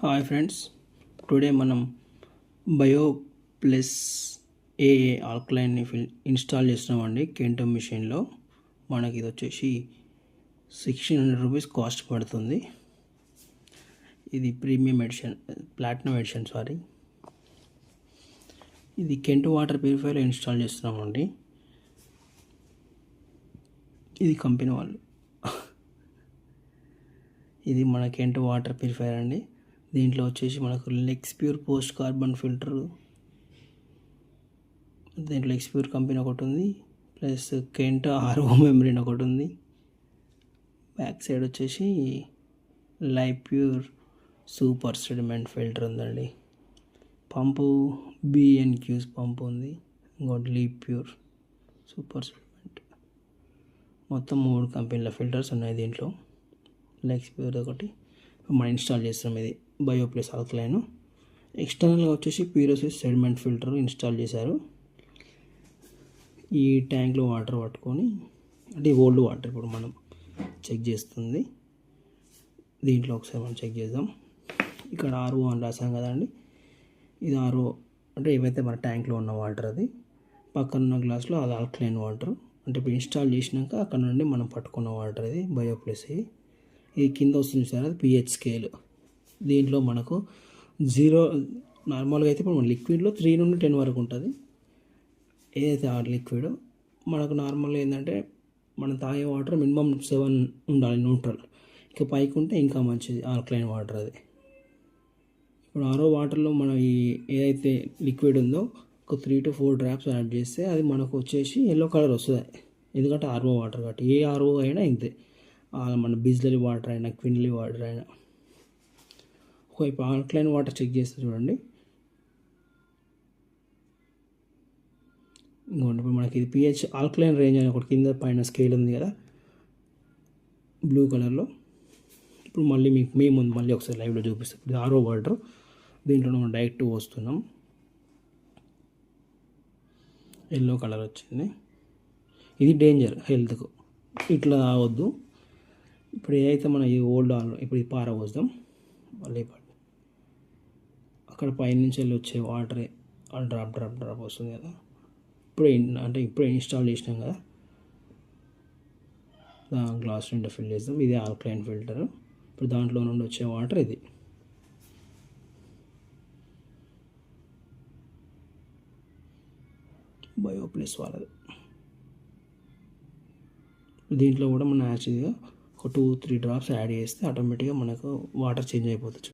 Hi friends, today మనం bio plus ఏఏ ఆల్కలైన్ని install చేస్తున్నామండి. కెంటో మిషన్లో మనకి ఇది వచ్చేసి 1600 రూపీస్ కాస్ట్ పడుతుంది. ఇది premium edition, platinum edition sorry. ఇది కెంటో వాటర్ ప్యూరిఫైర్లో ఇన్స్టాల్ చేస్తున్నామండి. ఇది కంపెనీ వాళ్ళు. ఇది మన కెంటో వాటర్ ప్యూరిఫైర్ అండి. దీంట్లో వచ్చేసి మనకు లెక్స్ప్యూర్ పోస్ట్ కార్బన్ ఫిల్టర్, దీంట్లో లెక్స్ప్యూర్ కంపెనీ ఒకటి ఉంది, ప్లస్ కెంటో ఆర్ఓ మెమరీన్ ఒకటి ఉంది. బ్యాక్ సైడ్ వచ్చేసి లైప్యూర్ సూపర్ సెడిమెంట్ ఫిల్టర్ ఉందండి. పంపు బిఎన్క్యూస్ పంపు ఉంది. ఇంకోటి లీప్యూర్ సూపర్ సెడిమెంట్. మొత్తం 3 కంపెనీల ఫిల్టర్స్ ఉన్నాయి దీంట్లో. లెక్స్ప్యూర్ ఒకటి మనం ఇన్స్టాల్ చేస్తాం. ఇది బయో ప్లస్ ఆల్కలైన్. ఎక్స్టర్నల్గా వచ్చేసి ప్యూరోసిస్ సెడిమెంట్ ఫిల్టర్ ఇన్స్టాల్ చేశారు. ఈ ట్యాంక్లో వాటర్ పట్టుకొని, అంటే ఓల్డ్ వాటర్ ఇప్పుడు మనం చెక్ చేస్తుంది. దీంట్లో ఒకసారి మనం చెక్ చేద్దాం. ఇక్కడ ఆర్ఓ అని రాసాం కదండి, ఇది ఆర్ఓ అంటే ఏవైతే మన ట్యాంక్లో ఉన్న వాటర్, అది పక్కన ఉన్న గ్లాస్లో అది ఆల్కలైన్ వాటర్. అంటే ఇప్పుడు ఇన్స్టాల్ చేసినాక అక్కడ నుండి మనం పట్టుకున్న వాటర్ ఇది బయో ప్లస్. ఇది కింద వస్తుంది సార్, అది పిహెచ్ స్కేల్. దీంట్లో మనకు 0 నార్మల్గా అయితే ఇప్పుడు మన లిక్విడ్లో 3 నుండి 10 వరకు ఉంటుంది. ఏదైతే ఆ లిక్విడ్ మనకు నార్మల్గా ఏంటంటే మనం తాగే వాటర్ మినిమం 7 ఉండాలి న్యూట్రల్. ఇక పైకి ఉంటే ఇంకా మంచిది ఆల్కలైన్ వాటర్. అది ఇప్పుడు ఆరో వాటర్లో మనం ఈ ఏదైతే లిక్విడ్ ఉందో ఒక 3 to 4 డ్రాప్స్ యాడ్ చేస్తే అది మనకు వచ్చేసి ఎల్లో కలర్ వస్తుంది. ఎందుకంటే ఆర్ఓ వాటర్ కాబట్టి. ఏ ఆర్ఓ అయినా ఇంతే, మన బిస్లరీ వాటర్ అయినా క్విన్లీ వాటర్ అయినా. ఇప్పుడు ఆల్కలైన్ వాటర్ చెక్ చేస్తే చూడండి. ఇంకోటి ఇప్పుడు మనకి ఇది పిహెచ్ ఆల్కలైన్ రేంజ్ అని ఒకటి కింద పైన స్కేల్ ఉంది కదా బ్లూ కలర్లో. ఇప్పుడు మళ్ళీ మేము ముందు మళ్ళీ ఒకసారి లైవ్లో చూపిస్తాం. ఇది ఆర్ఓ వాటర్, దీంట్లో మనం డైరెక్ట్ పోస్తున్నాం. ఎల్లో కలర్ వచ్చింది. ఇది డేంజర్ హెల్త్కు, ఇట్లా తాగొద్దు. ఇప్పుడు ఏదైతే మన ఈ ఓల్డ్ ఆల్, ఇప్పుడు ఈ పార పోస్తాం మళ్ళీ. అక్కడ పైనుంచి వెళ్ళి వచ్చే వాటరే డ్రాప్ డ్రాప్ డ్రాప్ వస్తుంది కదా. ఇప్పుడు ఇన్స్టాల్ చేసినాం కదా, గ్లాస్ నుండి ఫిల్ చేస్తాం. ఇది ఆల్కలైన్ ఫిల్టర్. ఇప్పుడు దాంట్లో నుండి వచ్చే వాటర్ ఇది. బయో ప్లస్ వాళ్ళది. దీంట్లో కూడా మనం యాక్చువల్గా ఒక 2-3 డ్రాప్స్ యాడ్ చేస్తే ఆటోమేటిక్గా మనకు వాటర్ చేంజ్ అయిపోతుంది.